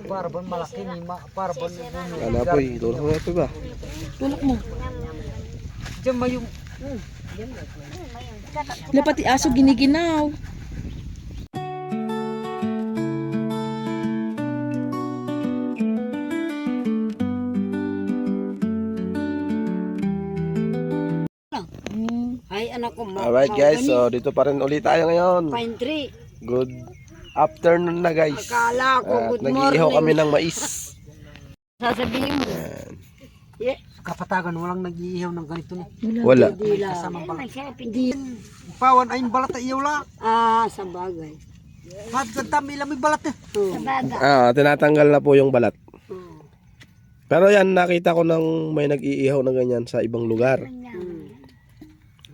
Parban malaki ni parban. Ano po eh, tulong mo ito ba? Tulak mo. Diyan may yung Wala pati aso giniginaw. Ay, anak ko. Alright guys, so dito pa rin ulit tayo ngayon. Pine tree. Good afternoon na guys. Akala ko, At good nag-iihaw morning. kami ng mais. Sasabihin mo. Yeah. kapatagan walang nag-iihaw ng ganito na. Wala. Hindi lang. Kasamang balat. Hindi. Pawan ay balat ay iyaw la. Ah, sa bagay. Hat kantami lang may balat eh. Sa bagay. Tinatanggal na po yung balat. Oh. Pero yan, nakita ko nang may nag-iihaw na ganyan sa ibang lugar.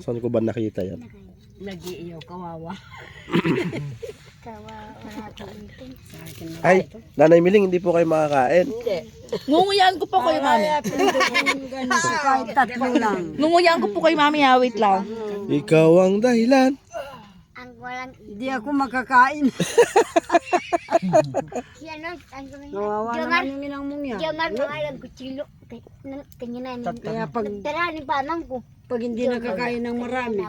Saan ko ba nakita yan? Nag-iiyaw, kawawa. Ay, Nanay Miling, hindi po kayo makakain. Hindi. Ngunguyaan ko po kayo, mami. Kahit tatlo lang. Ngunguyaan ko po kayo, mami. Wait lang. Ikaw ang dahilan. Hindi ako makakain. Kawawa naman yung inang mong yan. Kaya pag hindi nakakain ng marami,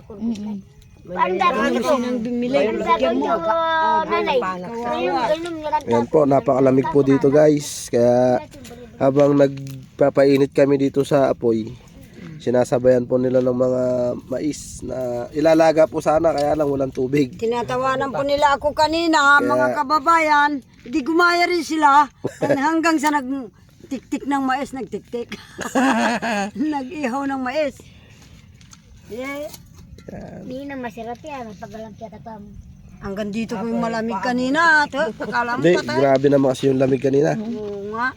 ano sinang bumili, bigyan mo. Ayan po, napakalamig po dito guys. Kaya habang nagpapainit kami dito sa apoy, sinasabayan po nila ng mga mais na ilalaga po sana, kaya lang walang tubig. Tinatawanan po nila ako kanina, mga kababayan. Hindi gumaya rin sila. Hanggang sa nagtiktik ng mais, nagtiktik. Nag-ihaw ng mais. Yeah. Hindi na masarap yan. Pagalang siya tapam. Hanggang dito ko yung malamig kanina. Akala mo Hindi, patay. grabe naman kasi yung lamig kanina. Oo nga.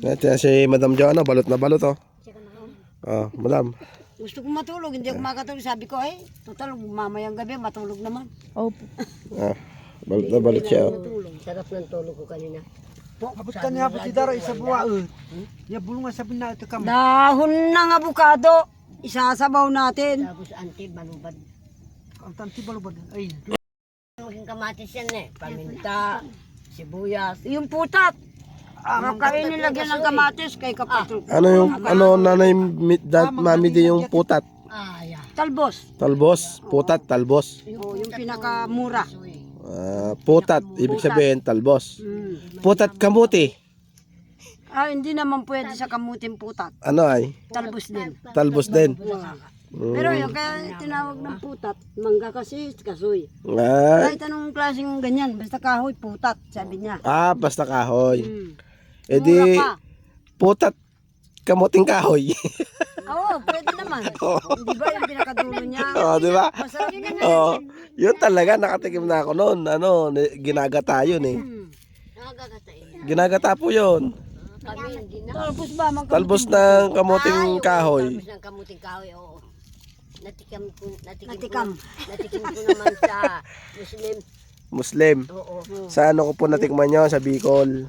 Ito si Madam Joanna, balot na balot oh. Madam. Gusto ko matulog, hindi ako makatulog. Sabi ko, total, mamayang gabi, matulog naman. Opo. Balot na balot siya oh. Sarap ng tulog ko kanina. Abot ka niya abot idara isa buwa. Ya bulungan sabi na ito kam. Dahon ng abukado, isasabaw natin. Tapos anti-balubad. Ang tanti balubad. Ay. Maging kamatis yan paminta, sibuyas. Yung putat. Makainin nilagyan ng kamatis kay kapatid. Ano Nanay Mami di yung putat? Talbos. Talbos, putat, talbos. Yung pinakamura. Putat, ibig sabihin talbos. Putat kamuti. Hindi naman pwede sa kamuting putat. Ano ay? Talbos din. Talbos din. Pero yung kaya tinawag ng putat, mangga kasi, kasoy. Ay, Kahit anong klaseng ganyan, basta kahoy, putat, sabi niya. basta kahoy. E Mura di, pa. putat kamuting kahoy. Oo, pwede naman. Di ba yung pinakadulo niya? Di ba? Masarap yun. Yun talaga, nakatikim na ako noon. Ginagata yun eh. Ginagata po yun. Talbos ba? Talbos ng kamuting kahoy. Talbos ng kamuting kahoy, oo. Natikim ko naman sa Muslim. Oo. Sa ano ko po natikman nyo? Sa Bicol.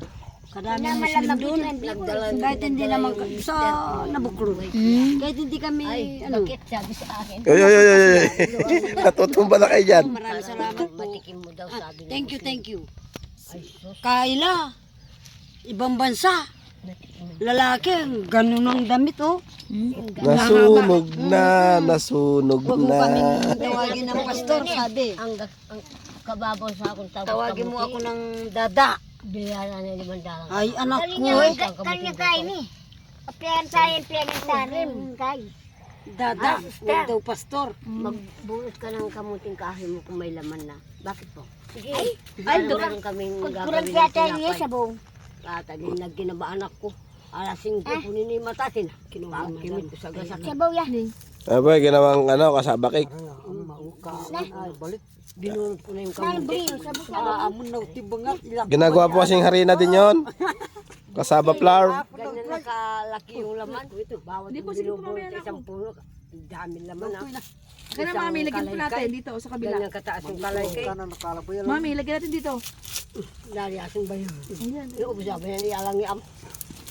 Kadami Muslim doon. Kahit hindi naman sa nabuklod. Kahit hindi kami, Sabi sa akin. Ay. Natutumba na kayo dyan. Maraming salamat po. Matikim mo daw sabi niya. Thank you. Kaila, ibang bansa. Lalaki, ganun ang damit, oh. Nasunog na. Huwag mo kaming tawagin ng pastor, sabi. Ang kababaw sa akong tawag. Tawagin mo ako ng dada. Biyara na 500. Ay, anak ko, Kanya kain ni. Piyan tayo, piyan tayo. Kain. Dada, huwag daw pastor. Magbuot ka ng kamuting kahoy mo kung may laman na. Bakit po? Sige. Ay, Meron kaming kurang gagawin ng yata niya tinapay. sa buong. Tatagin na ginaba anak ko. Alas 5 kunin ni matatin. Kimit ko sa gasak. Sabaw yan. Abay, ginawang kasabakik. Binunod ko na yung kamuting. Amon na tibangat. Ginagawa po kasing harina din yon. Kasaba flour. Ganyan nakalaki yung laman. Ito, bawat binubuo sa isang puno. Ang dami laman ha. Kaya mami, lagyan po natin dito sa kabila. Ganyan kataas yung kalay kay. Mami, lagyan natin dito. Dari asing bayo. Yung ubos ako yan, ialang iam.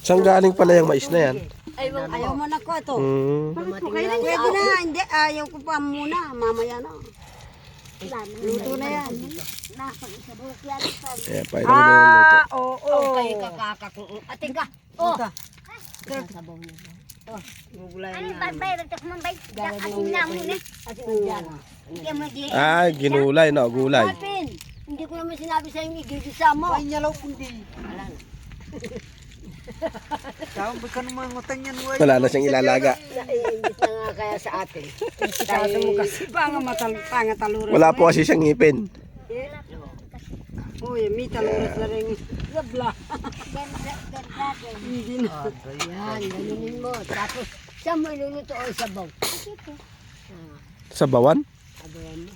Saan galing pala yung mais na yan? Ayaw mo na ko ito. Hmm. Bakit po kayo Pwede na, hindi. Ayaw ko pa muna. Mamaya na. Luto na yan. Ayan, pa ilang minuto. Oo. Okay, kakakakung. Ate ka. Oh. Sabaw niya. Gugulayan Ano na. ba bay mo bay? Asin na mo ni. Ate ka dyan. Hindi mo di. Ah, ginulay no, gulay. Pin, hindi ko naman sinabi sa inyo, igigisa mo. Ay niya law kundi. Wala na. Tawag ba ka naman ngutan yan? Way? Wala na siyang ilalaga. Naiingit na nga kaya sa atin. Kaso mo kasi pangatalura. Wala po kasi siyang ngipin. Uy, may taluras na rin. Zabla. Hindi na. Yan, ganunin mo. Tapos, siya mo iluluto o sabaw. Sa bawan? Sabawan mo.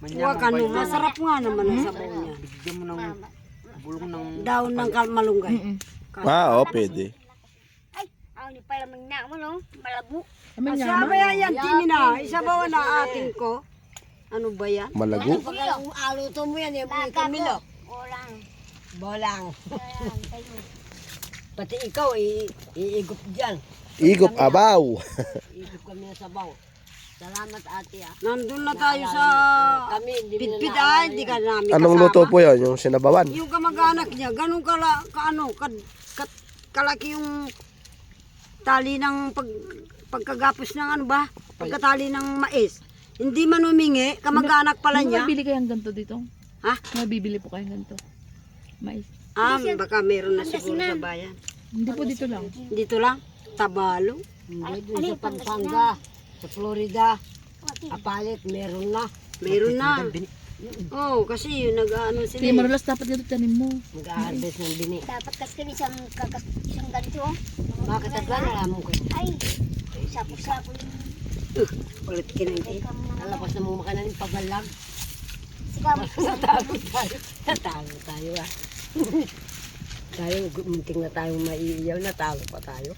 Huwag ka no, masarap nga naman ang sabaw niya. Bigyan mo ng bulong ng... Daon ng malunggay. Ah, oo, pwede. Ay, aw ni pala magna mo no. Malabo. Kami nga. Sabi yan, tini na. Isabaw na ating ko. Ano ba yan? Malago. Pag aluto mo yan, yung Camilo. Olang. Bolang. Pati ikaw, iigop dyan. Igop abaw. Iigop kami ng sabaw. Salamat ate ah. Nandun na tayo sa Kami, hindi mo na pitpit naalala hindi ka yun. namin Anong kasama. luto po yun? Yung sinabawan? Yung kamag-anak niya, ganun kalaki yung tali ng pagkagapos ng ano ba? Pagkatali ng mais. Hindi man humingi, kamag-anak pala Ano niya. mabili kayang ganito dito? Ha? Mabibili po kayang ganito? Mais. Baka meron na siguro sa bayan. Hindi po dito lang. Dito lang, Tabalo. Hindi, dun sa Pampanga, sa Florida, Apalit, meron na. Meron na. Oh, kasi yung nag-ano sila. Kaya marulas dapat dito tanim mo. Mag-harvest ng bini. Dapat kasi isang isang ganito. oh. Bakit at ba nalaman ko? Ay, sapo-sapo yung Ulit kinang Nalabas na mo makanan yung pagalag. sigaw. Natalo tayo. Natalo tayo ah. Tayo, munting na tayong maiiyaw, natalo pa tayo.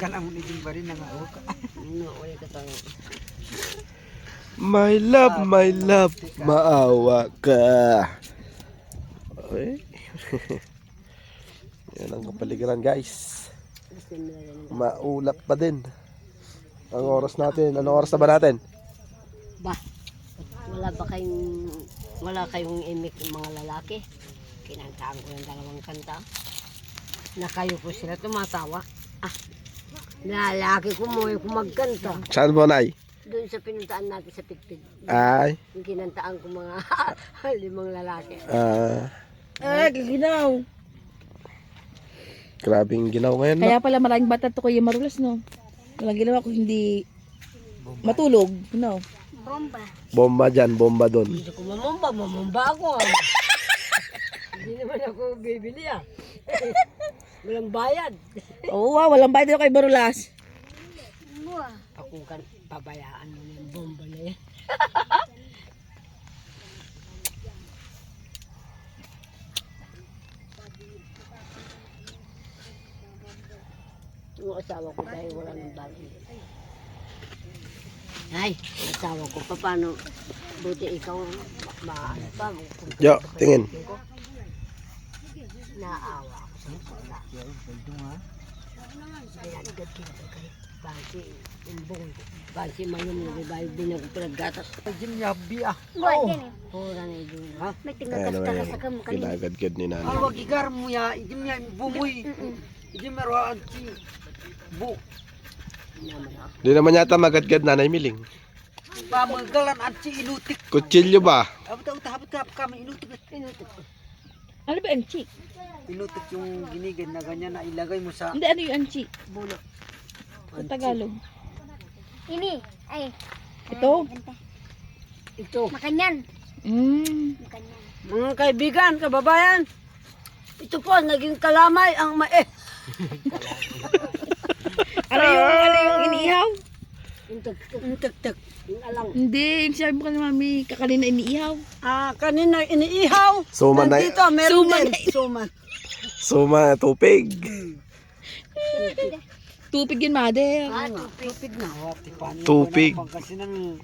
Kala mo ni Jimba rin nangaok. Ano, ulit ka tayo. My love, maawa ka. Okay. Yan ang kapaligiran guys. Maulap pa din. Ang oras natin. Anong oras na ba natin? Ba, wala kayong imik ng mga lalaki. Kinantaan ko ng dalawang kanta. Na kayo po sila tumatawa. Ah, lalaki ko mo yung magkanta. Saan po, Nay? Doon sa pinuntaan natin sa Pitpit. Ay. Yung kinantaan ko mga 5 lalaki. Ginaw. Grabing ginaw ngayon. No? Kaya pala maraming bata to Kuya Marulas, no? Walang ginawa ko hindi matulog, no? Bomba. Bomba dyan, bomba doon. Hindi ko mamamba ako. Hindi naman ako bibili ah. Walang bayad. Oo, walang bayad dito kay Marulas. Ako kan pabayaan mo yung bomba na yan. Yung asawa ko dahil wala ng bagay. Ay, yung asawa ko, paano? Buti ikaw, maano pa. Yo, tingin. Naawa ako sa wala. Ayan, gagawin kay Bansi, imbong. Bansi mayroon na diba yung binagpilagatas. Jim yabi ah. Buat din eh. Pura na yun. May Ayan tinggal naman ka yung sa kamu kanina. ginagadgad ni nanay. Alwag igar mo ya. Jim ya bumoy. Jim meron si bu. Naman ako. Di naman yata magadgad nanay Miling. Pamagalan at si inutik. Kutsilyo ba? Abot ka kami inutik. Ano ba anchi? Inutik yung ginigid na ganyan na ilagay mo sa Hindi, ano yung anchi? bulo. Sa Tagalog. Ini, ay. Ito? Ito, Makanyan. Makanyan. Mga kaibigan, kababayan, ito po, naging kalamay ang mais. Ano yung iniihaw? yung tugtog, Ang tek-tek. yung alang. Hindi, yung sabi mo kanina mami, kakalina iniihaw. Kanina iniihaw. Suman na, Nandito, meron Suman din. Suman. suma, tupig. Tupig yun, mother. Tupig na. Tupig. Kasi nang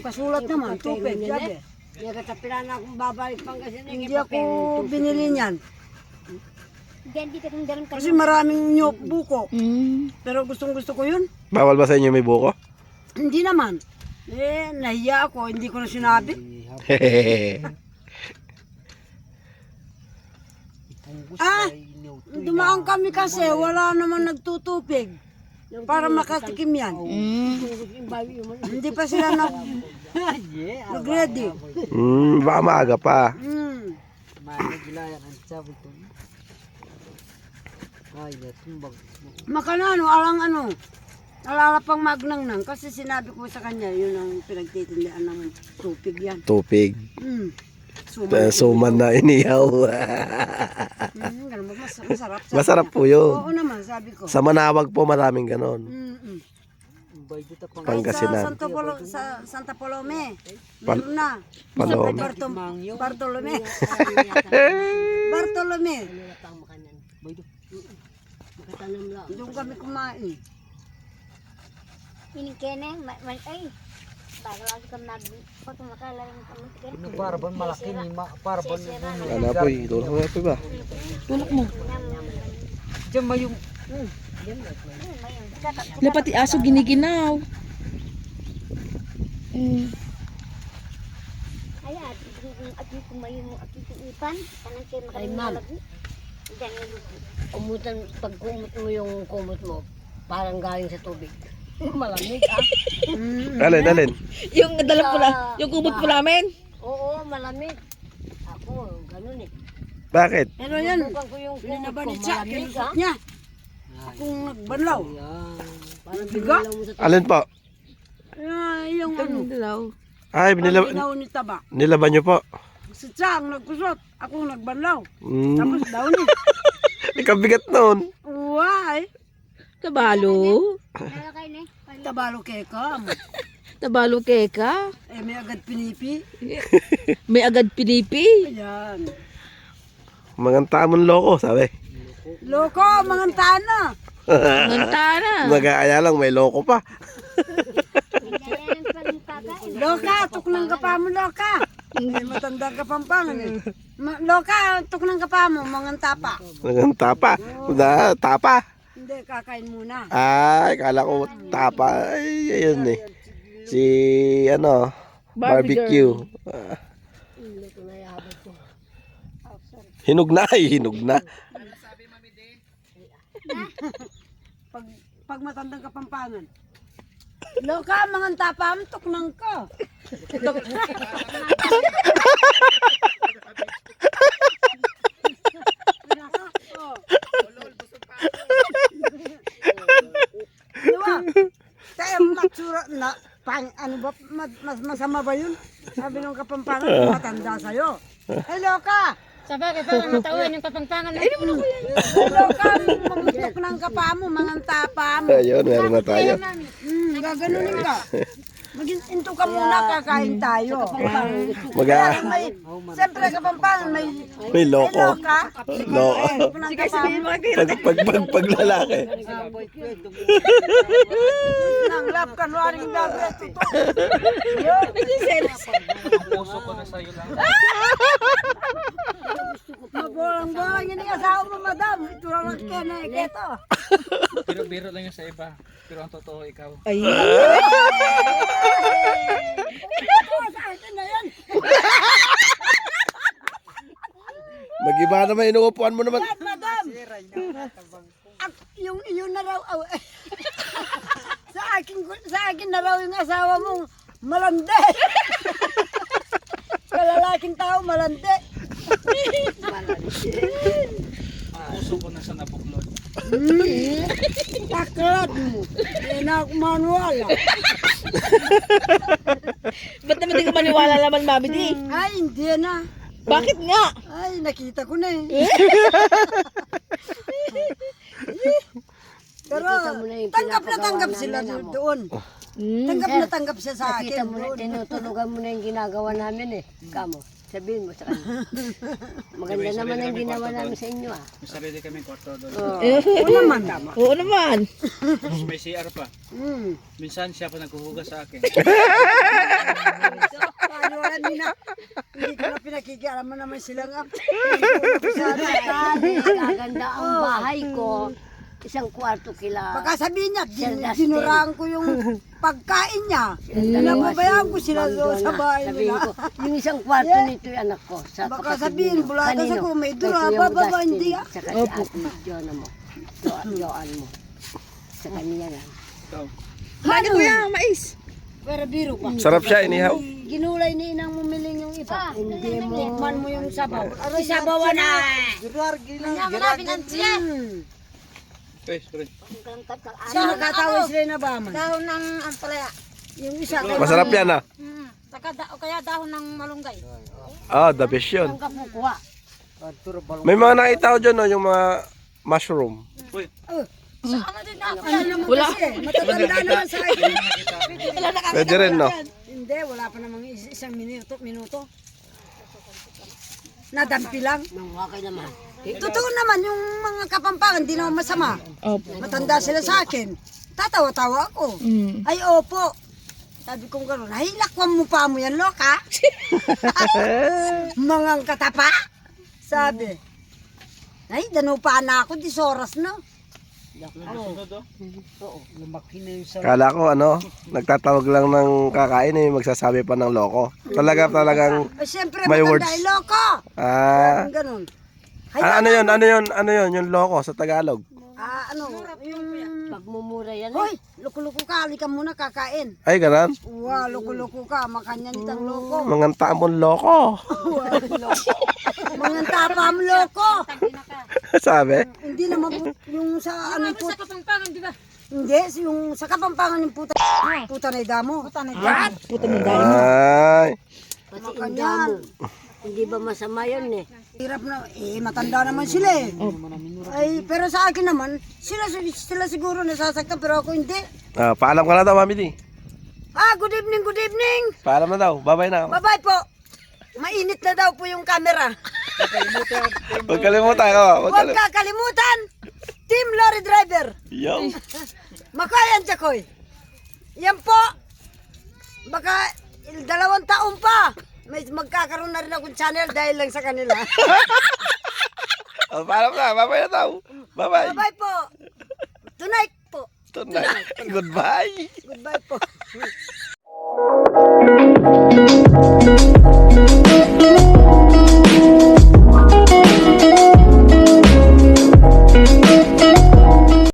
Kasulat naman, tupig. Sabi. Hindi katapilan akong babalik Pangasinan. Hindi ako binili niyan. Diyan dito kung dalam Kasi maraming nyop buko. Mm. Pero gustong gusto ko yun. Bawal ba sa inyo may buko? Hindi naman. Nahiya ako, hindi ko na sinabi. Dumaan kami kasi, wala naman nagtutupig. Para makatikim yan. Hindi pa sila nag-ready. Baka maaga pa. Makanano, alang ano, alalapang magnang kasi sinabi ko sa kanya, yun ang pinagtitindihan ng tupig yan. Tupig. Suman. Suman na inihaw. Ganun ba? Masarap. Sabi Masarap niya. po yun. Oo naman, sabi ko. Sa Manawag po maraming ganon. Sa Pangasinan. Santa Palome. Meron na. Palome. Bartolome. Bartolome. Doon kami kumain. Ini kene, ay. Bago lagi kami pag makalalim kami. Para ban malaki ni para ban Ano po eh. Tulog mo po ba? Tulak mo. Diyan ba yung Wala pati aso giniginaw. Ay, at kung may mo at ipan, kanang kayo Ay, ma'am. makalalago. Diyan naluto. Pag kumot mo yung kumot mo, parang galing sa tubig. Malamig Alin. Yung dala pula, yung kumot po namin. Oo, malamig. Ako, ganun eh. Bakit? Pero yan, Subukan ko yung kumot ko, pinabanit siya, malamig kinusap niya. Akong nagbanlaw. Parang Biga? binilaw mo sa tubig. Alin po? Yung ano, Dalaw. Ay, paginaw ni Taba. nilaban niyo po. Si Chang nagkusot, ako nagbanlaw. Mm. Tapos daw ni. Ikabigat nun. Uway, Tabalo. Nalakay na tabalo keka. Tabalo keka. May agad pinipi. May agad pinipi. Ayan. Mga tamon loko, sabi. Loko, mga tana. Ngantana. Nag-aaya lang, may loko pa. Loka, tuknang ka pa mo, Loka. Matanda ka pampangan eh. Loka, tuknang ka pa mo, mga tapa. Mga tapa. Tapa. Hindi, kakain muna. Ay, kala ko tapa. Ay, ayun eh. Si, barbecue. Hinog na, hinog na. Pag matandang kapampangan. Loka, mga tapa mo, tuknang ka. Diba? Kaya matsura na, ano ba, mas masama ba yun? Sabi nung kapampangan, matanda sa'yo. Hey, Loka! Sabagay, parang natawan yung kapangpangan na. Loka, mamutok ng kapa mo, mga tapa mo. Ayun, meron na tayo. Gaganunin ka. Mag-into ka muna, kakain tayo. Maga, Siyempre, kapampangan, may may loko. Loka. Loko. Sige, sabihin mo. Pag lalaki. Nang lap ka, nuwaring dagat. puso ko na sa'yo lang. Maborang-borang yun yung asawa mo, madam. Ito lang ka na, iketo. Pero biro lang yun sa iba. Pero ang totoo, ikaw. Ay. Sa akin na yan. Mag-iba naman, inuupuan mo naman. Madam. Yung na raw. Sa akin na raw yung asawa mong malandi. Kalalaking tao, malandi. Puso ko na sa nabuklod. Taklat mo. Hindi na ako manual. Ba't naman di ka maniwala naman, Mami Di? Ay, hindi na. Bakit nga? Ay, nakita ko na eh. Pero tanggap na tanggap sila doon. Tanggap siya sa Nakita akin mo na, doon. tinutulugan mo na yung ginagawa namin eh. Kamo, sabihin mo sa kanya. Maganda naman ang ginawa namin sa inyo ah. May sarili kami kwarto doon. Oo naman. Oo naman. Tapos may CR pa. Hmm. Minsan siya pa naghuhugas sa akin. Paano nila? Hindi ko na pinakikialaman naman sila nga. Gaganda ang bahay ko. isang kwarto kila. Baka sabihin niya, Sir Dustin. dinuraan ko yung pagkain niya. Pinababayaan ko sila doon sa bahay Sabihin nila. ko, yung isang kwarto nito yung anak ko. Sa Baka kapatid sabihin, ninyo. bulatas Kanino? ako, may Kay dura, Kuya bababa, Dustin, hindi ah. Saka si ate Joanna mo. Joan mo. Sa kanya yan. Lagi kuya, mais. Pero biro pa. Sarap siya, inihaw. Ginulay ni inang mumiling yung iba. Hindi mo man mo yung sabaw. Aray, Sabawan na! Girar gilang. Sino katawis rin na ba man? Dahon ng ampalaya. Yung isa kay Masarap yan ah. O kaya dahon ng malunggay. Ah, the best yun. Ang kapukuha. May mga nakita ko dyan, no, yung mga mushroom. ano naman Wala. kasi, matatanda naman sa akin. Pwede rin, no? Hindi, wala pa namang isang minuto. Nadampi lang. Mangwakay naman. Totoo naman, yung mga kapampangan, di naman masama. Opo. Matanda sila sa akin. Tatawa-tawa ako. Mm. Ay, opo. Sabi kong gano'n, ay, lakwam mo pa mo yan, loka. Mga katapa. Sabi. Ay, danupa na ako, 10 oras na. Lumaki na yung sa... Kala ko, ano, nagtatawag lang ng kakain eh, magsasabi pa ng loko. Talagang, Ay, siyempre, May matanda, words. ay, loko. ah, Yung gano'n. Ay, ano yun, yung loko sa Tagalog. yung... Pagmumura yan. Hoy, loko-loko ka, halika muna kakain. Ay, ganun. Wow, loko-loko ka, makanyan itang loko. Mga tamon loko. Mga tapam loko. Sabi? Hindi naman yung sa ano po. Sa Kapampangan, di ba? Hindi, yung sa Kapampangan yung puta na damo. Puta na Ah, puta ng dali mo. Ay. Kasi indamo. Hindi ba masama yun eh? Hirap na, matanda naman sila eh. Ay, pero sa akin naman, sila siguro nasasaktan pero ako hindi. Ah, paalam ka na daw, Mami Di. Good evening, good evening. Paalam na daw. Bye-bye na. Bye-bye po. Mainit na daw po yung camera. Huwag kalimutan ko. Huwag kakalimutan, Team Lorry Driver. Yo. Makayan Chakoy. Yan po. Baka 2 taon pa. May magkakaroon na rin akong channel dahil lang sa kanila. Oh, paalam na. Bye-bye na daw. Bye-bye. Bye-bye po. Tonight po. Tonight. Goodbye. Goodbye po.